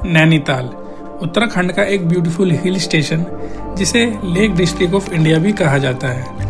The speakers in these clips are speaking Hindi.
नैनीताल उत्तराखंड का एक ब्यूटीफुल हिल स्टेशन जिसे लेक डिस्ट्रिक्ट ऑफ इंडिया भी कहा जाता है।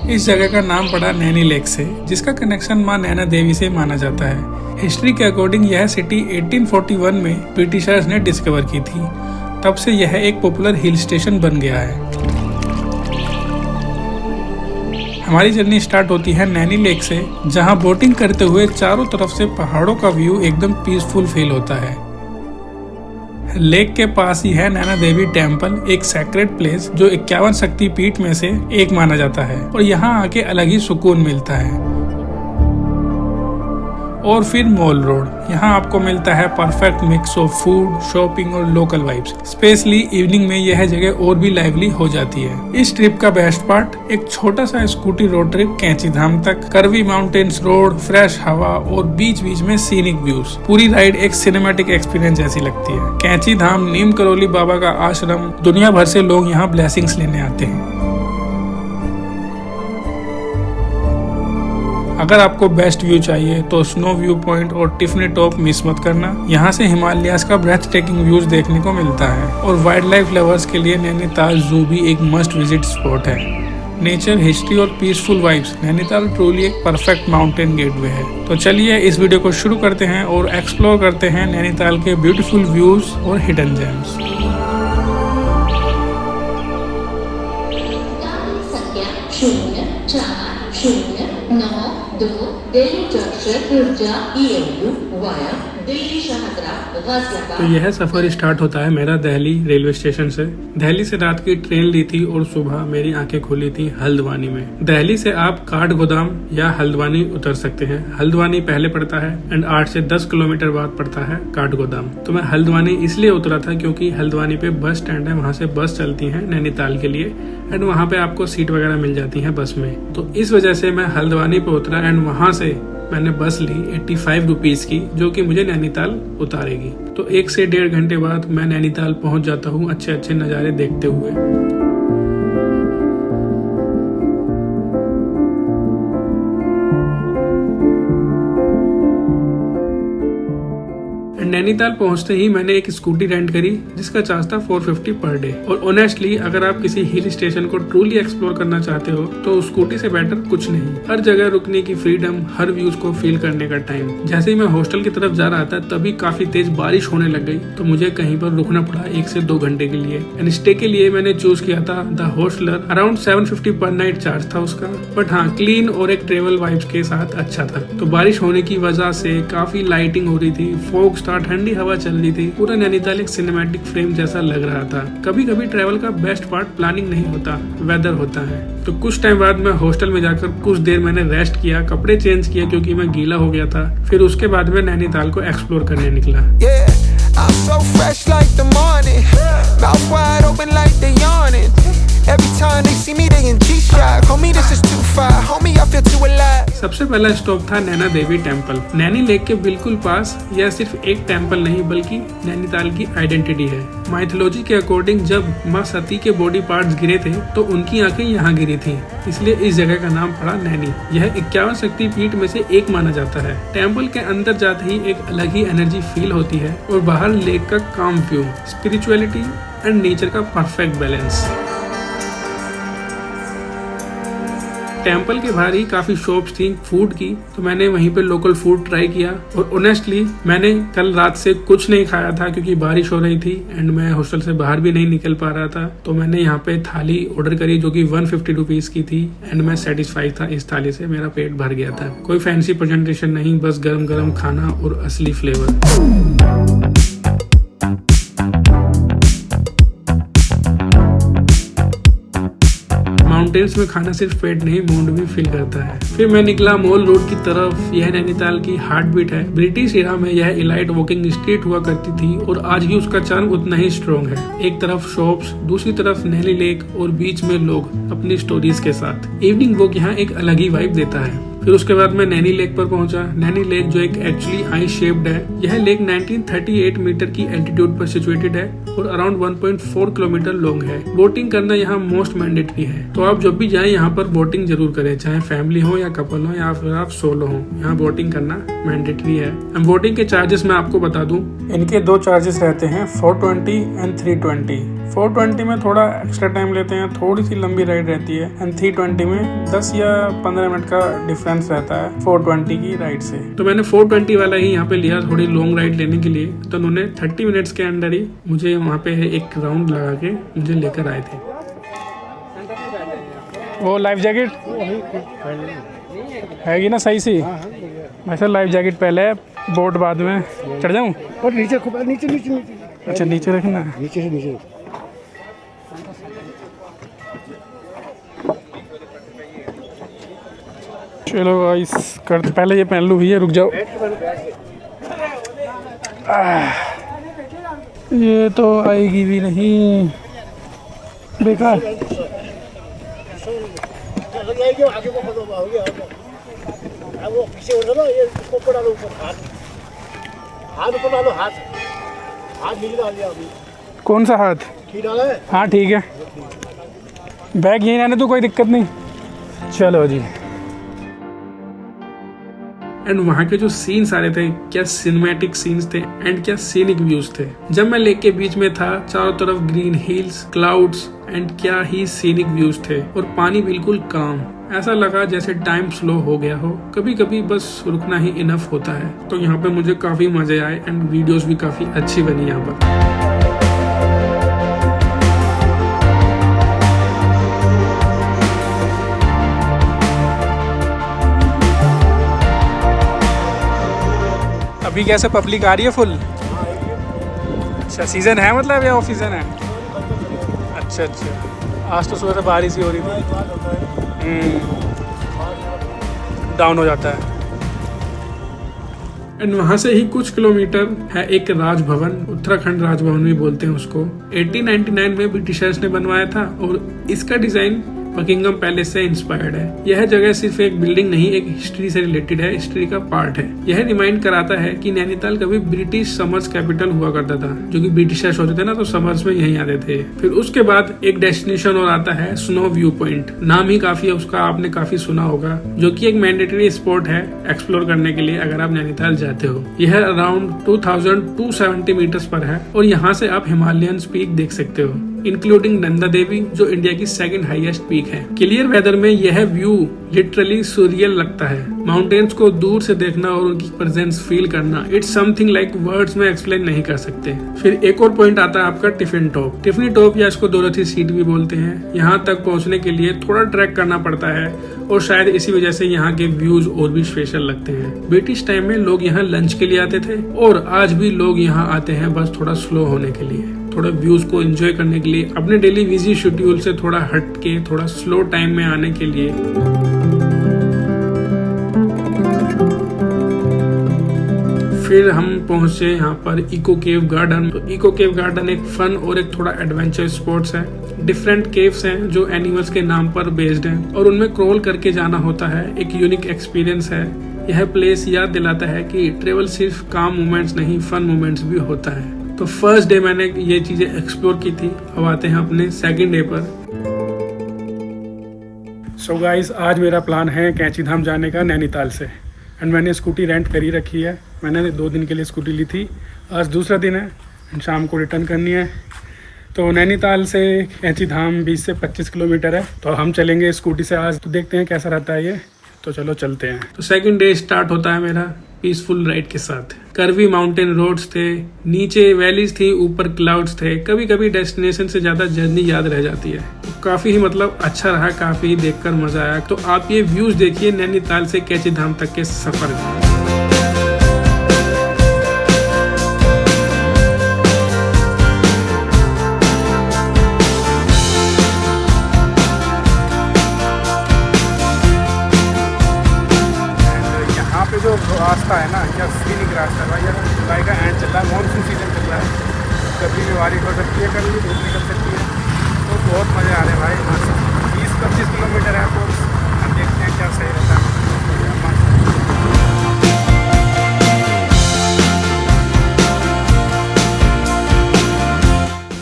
इस जगह का नाम पड़ा नैनी लेक से, जिसका कनेक्शन मां नैना देवी से माना जाता है। हिस्ट्री के अकॉर्डिंग यह सिटी 1841 में ब्रिटिशर्स ने डिस्कवर की थी। तब से यह एक पॉपुलर हिल स्टेशन बन गया है। हमारी जर्नी स्टार्ट होती है नैनी लेक से, जहां बोटिंग करते हुए चारों तरफ से पहाड़ों का व्यू एकदम पीसफुल फील होता है। लेक के पास ही है नैना देवी टेम्पल, एक सैक्रेड प्लेस जो 51 शक्ति पीठ में से एक माना जाता है और यहाँ आके अलग ही सुकून मिलता है। और फिर मॉल रोड, यहाँ आपको मिलता है perfect mix of food, shopping और लोकल वाइब्स। स्पेशली इवनिंग में यह जगह और भी लाइवली हो जाती है। इस ट्रिप का बेस्ट पार्ट एक छोटा सा स्कूटी रोड ट्रिप कैंची धाम तक, करवी माउंटेन्स रोड, फ्रेश हवा और बीच बीच में सीनिक व्यूज। पूरी राइड एक सिनेमैटिक एक्सपीरियंस जैसी लगती है। कैंची धाम नीम करोली बाबा का आश्रम, दुनिया भर से लोग यहाँ ब्लेसिंग्स लेने आते हैं। अगर आपको बेस्ट व्यू चाहिए तो स्नो व्यू पॉइंट और टिफनी टॉप मिस मत करना। यहाँ से हिमालयाज का ब्रेथ टेकिंग व्यूज देखने को मिलता है। और वाइल्ड लाइफ लवर्स के लिए नैनीताल जू भी एक मस्ट विजिट स्पॉट है। नेचर, हिस्ट्री और पीसफुल वाइब्स, नैनीताल ट्रूली एक परफेक्ट माउंटेन गेटवे है। तो चलिए इस वीडियो को शुरू करते हैं और एक्सप्लोर करते हैं नैनीताल के ब्यूटीफुल व्यूज और हिडन जेम्स। दिल्ली जंक्शन ऊर्जा EMU वाया दिल्ली शहदरा गाजियाबाद। तो यह सफर स्टार्ट होता है मेरा दिल्ली रेलवे स्टेशन से। दिल्ली से रात की ट्रेन ली थी और सुबह मेरी आंखें खुली थी हल्द्वानी में। दिल्ली से आप काठगोदाम या हल्द्वानी उतर सकते हैं। हल्द्वानी पहले पड़ता है एंड 8 से 10 किलोमीटर बाद पड़ता है काठगोदाम। तो मैं हल्द्वानी इसलिए उतरा था क्योंकि हल्द्वानी पे बस स्टैंड है, वहाँ से बस चलती है नैनीताल के लिए एंड वहाँ पे आपको सीट वगैरह मिल जाती है बस में। तो इस वजह से मैं हल्द्वानी पे उतरा एंड वहाँ से मैंने बस ली 85 रुपीज की, जो कि मुझे नैनीताल उतारेगी। तो 1 से 1.5 घंटे बाद मैं नैनीताल पहुंच जाता हूँ अच्छे अच्छे नज़ारे देखते हुए। नैनीताल पहुंचते ही मैंने एक स्कूटी रेंट करी जिसका चार्ज था 450 पर डे। और ऑनेस्टली अगर आप किसी हिल स्टेशन को ट्रूली एक्सप्लोर करना चाहते हो तो स्कूटी से बेटर कुछ नहीं। हर जगह रुकने की फ्रीडम, हर व्यूज को फील करने का टाइम। जैसे ही मैं हॉस्टल की तरफ जा रहा था तभी काफी तेज बारिश होने लग गई, तो मुझे कहीं पर रुकना पड़ा 1 से 2 घंटे के लिए। एंड स्टे के लिए मैंने चूज किया था द हॉस्टलर। अराउंड 750 पर नाइट चार्ज था उसका, बट हाँ क्लीन और एक ट्रेवल वाइब्स के साथ अच्छा था। तो बारिश होने की वजह से काफी लाइटिंग हो रही थी, फॉग स्टार्ट, ठंडी हवा चल रही थी। पूरा नैनीताल एक सिनेमैटिक फ्रेम जैसा लग रहा था। कभी कभी ट्रैवल का बेस्ट पार्ट प्लानिंग नहीं होता, वेदर होता है। तो कुछ टाइम बाद मैं हॉस्टल में जाकर कुछ देर मैंने रेस्ट किया, कपड़े चेंज किया क्योंकि मैं गीला हो गया था। फिर उसके बाद मैं नैनीताल को एक्सप्लोर करने निकला। सबसे पहला स्टॉप था नैना देवी टेम्पल। नैनी लेक के बिल्कुल पास यह सिर्फ एक टेम्पल नहीं बल्कि नैनीताल की आइडेंटिटी है। माइथोलॉजी के अकॉर्डिंग जब माँ सती के बॉडी पार्ट्स गिरे थे तो उनकी आंखें यहाँ गिरी थी, इसलिए इस जगह का नाम पड़ा नैनी। यह 51 शक्ति पीठ में से एक माना जाता है। टेम्पल के अंदर जाते ही एक अलग ही एनर्जी फील होती है और बाहर लेक का काम व्यू, स्पिरिचुअलिटी एंड नेचर का परफेक्ट बैलेंस। टेम्पल के बाहर ही काफी शॉप्स थी फूड की, तो मैंने वहीं पे लोकल फूड ट्राई किया। और ऑनेस्टली मैंने कल रात से कुछ नहीं खाया था क्योंकि बारिश हो रही थी एंड मैं हॉस्टल से बाहर भी नहीं निकल पा रहा था। तो मैंने यहाँ पे थाली ऑर्डर करी जो कि 150 रुपीज की थी एंड मैं सेटिस्फाइड था इस थाली से। मेरा पेट भर गया था। कोई फैंसी प्रेजेंटेशन नहीं, बस गरम गरम खाना और असली फ्लेवर। माउंटेन्स में खाना सिर्फ पेट नहीं, मूड भी फील करता है। फिर मैं निकला मॉल रोड की तरफ। यह नैनीताल की हार्ट बीट है। ब्रिटिश एरा में यह इलाइट वॉकिंग स्ट्रीट हुआ करती थी और आज भी उसका चार्म उतना ही स्ट्रॉन्ग है। एक तरफ शॉप्स, दूसरी तरफ नैनी लेक और बीच में लोग अपनी स्टोरीज के साथ। इवनिंग वॉक यहाँ एक अलग ही वाइब देता है। फिर उसके बाद मैं नैनी लेक पर पहुंचा। नैनी लेक जो एक एक्चुअली आई शेप्ड है, यह लेक 1938 मीटर की एल्टीट्यूड पर सिचुएटेड है और अराउंड 1.4 किलोमीटर लॉन्ग है। बोटिंग करना यहाँ मोस्ट मैंडेटरी है, तो आप जब भी जाएं यहाँ पर बोटिंग जरूर करें, चाहे फैमिली हो या कपल हो या फिर आप सोलो हो, यहाँ बोटिंग करना मैंडेटरी है। बोटिंग के चार्जेस मैं आपको बता दूं, इनके दो चार्जेस रहते हैं 420 एंड 320। 420 में थोड़ा एक्स्ट्रा टाइम लेते हैं, थोड़ी सी लंबी राइड रहती है, एंड 320 में 10 या 15 मिनट का डिफरेंस रहता है 420 की राइड से। तो मैंने 420 वाला ही यहाँ पे लिया थोड़ी लॉन्ग राइड लेने के लिए। तो उन्होंने 30 मिनट्स के अंदर ही मुझे वहाँ पे एक राउंड लगा के मुझे लेकर आए थे। वो लाइफ जैकेट हैगी ना सही सी? वैसे लाइफ जैकेट पहले है, बोट बाद में। चढ़ जाऊँ? और नीचे नीचे नीचे नीचे अच्छा नीचे रखना, नीचे से नीचे। चलो गाइस करते, पहले ये पहन लूँ भैया, रुक जाओ। ये तो आएगी भी नहीं, बेकार। आगे को हो गया, वो पीछे हो ना, ये इसको ऊपर डालो, ऊपर हाथ ऊपर डालो, हाथ नीचे डाल दिया अभी। कौन सा हाथ? ठीक डाला है? हाँ ठीक है, बैग यहीं रहने तो कोई दिक्कत नहीं। चलो जी। एंड वहाँ के जो सीन्स आ रहे थे, क्या सिनेमैटिक सीन्स थे एंड क्या सीनिक व्यूज थे। जब मैं लेक के बीच में था, चारों तरफ ग्रीन हिल्स, क्लाउड्स एंड क्या ही सीनिक व्यूज थे, और पानी बिल्कुल काम। ऐसा लगा जैसे टाइम स्लो हो गया हो। कभी कभी बस रुकना ही इनफ होता है। तो यहाँ पे मुझे काफी मजे आए एंड वीडियोस भी काफी अच्छी बनी यहाँ पर। अभी कैसे पब्लिक आ रही है फुल? अच्छा सीजन है मतलब या ऑफ सीजन है? अच्छा अच्छा, आज तो सुबह से बारिश ही हो रही थी। डाउन हो जाता है। एंड वहाँ से ही कुछ किलोमीटर है एक राजभवन, उत्तराखंड राजभवन भी बोलते हैं उसको। 1899 में ब्रिटिशर्स ने बनवाया था और इसका डिजाइन बकिंगम पैलेस से इंस्पायर्ड है। यह जगह सिर्फ एक बिल्डिंग नहीं, एक हिस्ट्री से रिलेटेड है, हिस्ट्री का पार्ट है। यह रिमाइंड कराता है कि नैनीताल कभी ब्रिटिश समर्स कैपिटल हुआ करता था, जो कि ब्रिटिशर्स होते थे ना, तो समर्स में यहीं आते थे। फिर उसके बाद एक डेस्टिनेशन और आता है स्नो व्यू पॉइंट। नाम ही काफी है उसका, आपने काफी सुना होगा, जो कि एक मैंडेटरी स्पॉट है एक्सप्लोर करने के लिए अगर आप नैनीताल जाते हो। यह अराउंड 2270 मीटर्स पर है और यहाँ से आप हिमालयन पीक देख सकते हो, इंक्लूडिंग नंदा देवी, जो इंडिया की सेकंड हाईएस्ट पीक है। क्लियर वेदर में यह व्यू लिटरली सूरियल लगता है। माउंटेन्स को दूर से देखना और उनकी प्रेजेंस फील करना, इट्स समथिंग लाइक वर्ड्स में एक्सप्लेन नहीं कर सकते। फिर एक और पॉइंट आता है आपका टिफिन टॉप। टिफिन टॉप या इसको दोरथी सीट भी बोलते हैं। यहाँ तक पहुँचने के लिए थोड़ा ट्रैक करना पड़ता है और शायद इसी वजह से यहाँ के व्यूज और भी स्पेशल लगते हैं। ब्रिटिश टाइम में लोग यहाँ लंच के लिए आते थे और आज भी लोग यहाँ आते हैं बस थोड़ा स्लो होने के लिए, थोड़ा व्यूज को एंजॉय करने के लिए, अपने डेली बिजी शेड्यूल से थोड़ा हट के थोड़ा स्लो टाइम में आने के लिए। फिर हम पहुंचे यहाँ पर इको केव गार्डन। तो इको केव गार्डन एक फन और एक थोड़ा एडवेंचर स्पोर्ट्स है। डिफरेंट केव्स हैं जो एनिमल्स के नाम पर बेस्ड हैं और उनमें क्रॉल करके जाना होता है। एक यूनिक एक्सपीरियंस है। यह प्लेस याद दिलाता है कि ट्रेवल सिर्फ काम मोमेंट्स नहीं, फन मोमेंट्स भी होता है। तो फर्स्ट डे मैंने ये चीजें एक्सप्लोर की थी। अब आते हैं अपने सेकंड डे पर। सो गाइस, आज मेरा प्लान है कैंची धाम जाने का नैनीताल से। एंड मैंने स्कूटी रेंट करी रखी है। मैंने 2 दिन के लिए स्कूटी ली थी। आज दूसरा दिन है एंड शाम को रिटर्न करनी है। तो नैनीताल से कैंची धाम 20 से 25 किलोमीटर है। तो हम चलेंगे स्कूटी से आज। तो देखते हैं कैसा रहता है ये। तो चलो चलते हैं। तो सेकंड डे स्टार्ट होता है मेरा पीसफुल राइड के साथ। कर्वी माउंटेन रोड्स थे, नीचे वैलीज थी, ऊपर क्लाउड्स थे। कभी कभी डेस्टिनेशन से ज्यादा जर्नी याद रह जाती है। तो काफी ही मतलब अच्छा रहा, काफी ही देखकर मजा आया। तो आप ये व्यूज देखिए नैनीताल से कैंची धाम तक के सफर में। जो रास्ता है ना, क्या सीनिक रास्ता है भाई। यार जुलाई का एंड चल रहा है, मानसून सीजन चल रहा है, कभी भी बारिश हो सकती है, कभी भी धूप निकल सकती है। तो बहुत मज़े आ रहे हैं भाई। 20-25 किलोमीटर है तो अब देखते हैं क्या सही रहता है।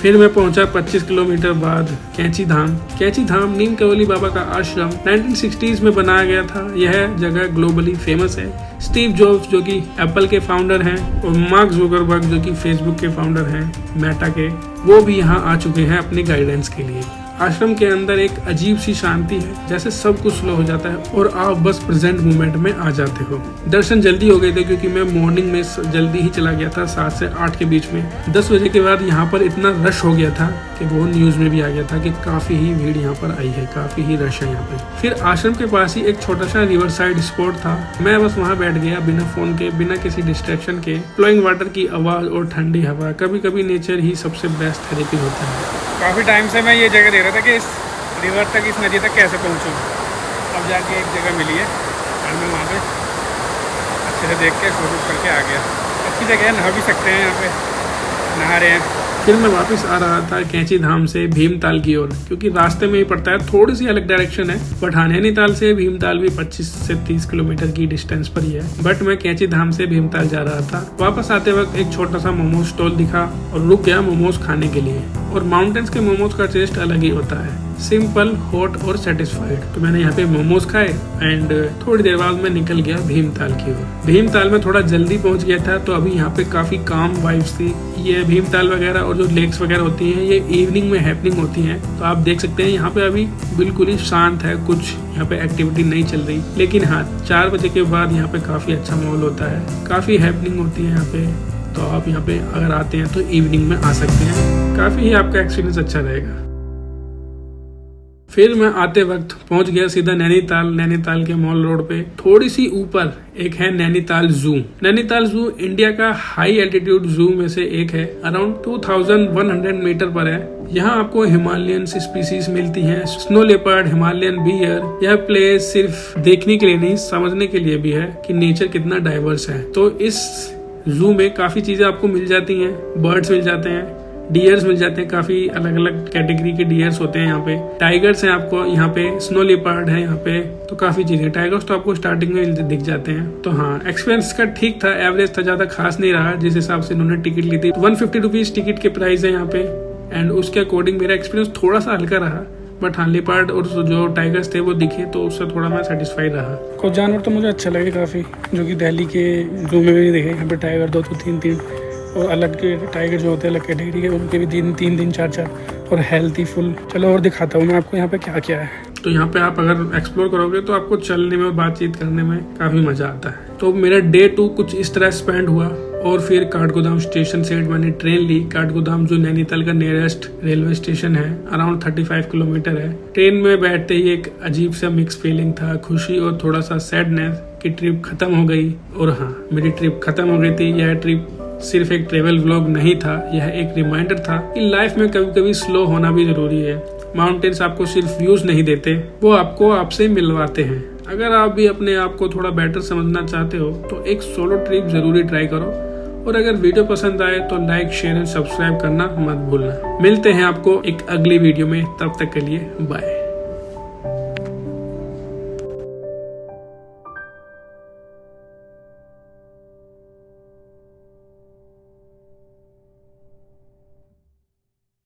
फिर मैं पहुंचा 25 किलोमीटर बाद कैंची धाम। कैंची धाम नीम कंवली बाबा का आश्रम 1960s में बनाया गया था। यह जगह ग्लोबली फेमस है। स्टीव जॉब्स जो कि एप्पल के फाउंडर हैं और मार्क जुकरबर्ग जो कि फेसबुक के फाउंडर हैं, मेटा के, वो भी यहाँ आ चुके हैं अपनी गाइडेंस के लिए। आश्रम के अंदर एक अजीब सी शांति है, जैसे सब कुछ स्लो हो जाता है और आप बस प्रेजेंट मोमेंट में आ जाते हो। दर्शन जल्दी हो गए थे क्योंकि मैं मॉर्निंग में जल्दी ही चला गया था, 7 से 8 के बीच में। 10 बजे के बाद यहाँ पर इतना रश हो गया था कि वो न्यूज में भी आ गया था कि काफी ही भीड़ यहाँ पर आई है, काफी ही रश है यहाँ पे। फिर आश्रम के पास ही एक छोटा सा रिवर साइड स्पॉट था। मैं बस वहाँ बैठ गया बिना फोन के, बिना किसी डिस्ट्रैक्शन के। फ्लोइंग वाटर की आवाज और ठंडी हवा, कभी कभी नेचर ही सबसे बेस्ट थेरेपी होता है। काफ़ी टाइम से मैं ये जगह देख रहा था कि इस रिवर तक, इस नदी तक कैसे पहुँचूँ। अब जाके एक जगह मिली है और मैं वहाँ पे अच्छे से देख के फोटो करके आ गया। अच्छी जगह है, नहा भी सकते हैं, यहाँ पे नहा रहे हैं। फिर मैं वापस आ रहा था कैंची धाम से भीमताल की ओर, क्योंकि रास्ते में ही पड़ता है, थोड़ी सी अलग डायरेक्शन है, बट हाँ नैनीताल से भीमताल भी 25 से 30 किलोमीटर की डिस्टेंस पर ही है। बट मैं कैंची धाम से भीमताल जा रहा था। वापस आते वक्त एक छोटा सा मोमोज स्टॉल दिखा और रुक गया मोमोज खाने के लिए। और माउंटेन्स के मोमोज का टेस्ट अलग ही होता है, सिंपल, हॉट और सेटिस्फाइड। तो मैंने यहाँ पे मोमोज खाए एंड थोड़ी देर बाद मैं निकल गया भीमताल की ओर। भीमताल में थोड़ा जल्दी पहुंच गया था, तो अभी यहाँ पे काफी काम वाइब्स थी। ये भीमताल वगैरह और जो लेक्स वगैरह होती हैं, ये इवनिंग में हैपनिंग होती हैं। तो आप देख सकते हैं यहाँ पे अभी बिल्कुल ही शांत है, कुछ यहाँ पे एक्टिविटी नहीं चल रही। लेकिन हाँ 4 बजे के बाद यहाँ पे काफी अच्छा माहौल होता है, काफी हैपनिंग होती है यहाँ पे। तो आप यहाँ पे अगर आते हैं तो इवनिंग में आ सकते हैं, काफी ही आपका एक्सपीरियंस अच्छा रहेगा। फिर मैं आते वक्त पहुंच गया सीधा नैनीताल। नैनीताल के मॉल रोड पे थोड़ी सी ऊपर एक है नैनीताल जू। नैनीताल जू इंडिया का हाई एल्टीट्यूड जू में से एक है, अराउंड 2100 मीटर पर है। यहाँ आपको हिमालयन स्पीसीज मिलती हैं, स्नो लेपर्ड, हिमालयन बियर। यह प्लेस सिर्फ देखने के लिए नहीं, समझने के लिए भी है कि नेचर कितना डाइवर्स है। तो इस जू में काफी चीजें आपको मिल जाती हैं, बर्ड्स मिल जाते हैं, डियर्स मिल जाते हैं, काफी अलग अलग कैटेगरी के डियर्स होते हैं यहाँ पे। टाइगर्स हैं आपको यहाँ पे, स्नो लेपर्ड है यहाँ पे, तो काफी चीजें। टाइगर्स तो आपको स्टार्टिंग में दिख जाते हैं। तो हाँ एक्सपेंस का ठीक था, एवरेज था, ज्यादा खास नहीं रहा। जिस हिसाब से इन्होंने टिकट ली थी 150 रुपीज टिकट के प्राइस है यहाँ पे, एंड उसके अकॉर्डिंग मेरा एक्सपीरियंस थोड़ा सा हल्का रहा। बट हाँ लेपर्ड और जो टाइगर्स थे वो दिखे, तो उससे थोड़ा मैं सेटिस्फाइड रहा। कुछ जानवर तो मुझे अच्छे लगे काफी, जो कि दिल्ली के जू में भी दिखे। यहाँ पे टाइगर 2 तो 3 और अलग के टाइगर जो होते हैं अलग कैटेगरी के, उनके भी 3 4 और हेल्थी फुल। चलो और दिखाता हूँ मैं आपको यहाँ पे क्या क्या है। तो यहाँ पे आप अगर एक्सप्लोर करोगे तो आपको चलने में और बातचीत करने में काफी मजा आता है। तो मेरा डे 2 कुछ इस तरह स्पेंड हुआ। और फिर काठगोदाम स्टेशन से मैंने ट्रेन ली। काठगोदाम जो नैनीताल का नियरेस्ट रेलवे स्टेशन है, अराउंड 35 किलोमीटर है। ट्रेन में बैठते ही एक अजीब सा मिक्स फीलिंग था, खुशी और थोड़ा सा सैडनेस कि ट्रिप खत्म हो गई। और हाँ मेरी ट्रिप खत्म हो गई थी। यह ट्रिप सिर्फ एक ट्रेवल व्लॉग नहीं था, यह एक रिमाइंडर था कि लाइफ में कभी कभी स्लो होना भी जरूरी है। माउंटेन्स आपको सिर्फ व्यूज नहीं देते, वो आपको आपसे मिलवाते हैं। अगर आप भी अपने आप को थोड़ा बेटर समझना चाहते हो तो एक सोलो ट्रिप जरूरी ट्राई करो। और अगर वीडियो पसंद आए तो लाइक, शेयर एंड सब्सक्राइब करना मत भूलना। मिलते हैं आपको एक अगली वीडियो में, तब तक के लिए बाय।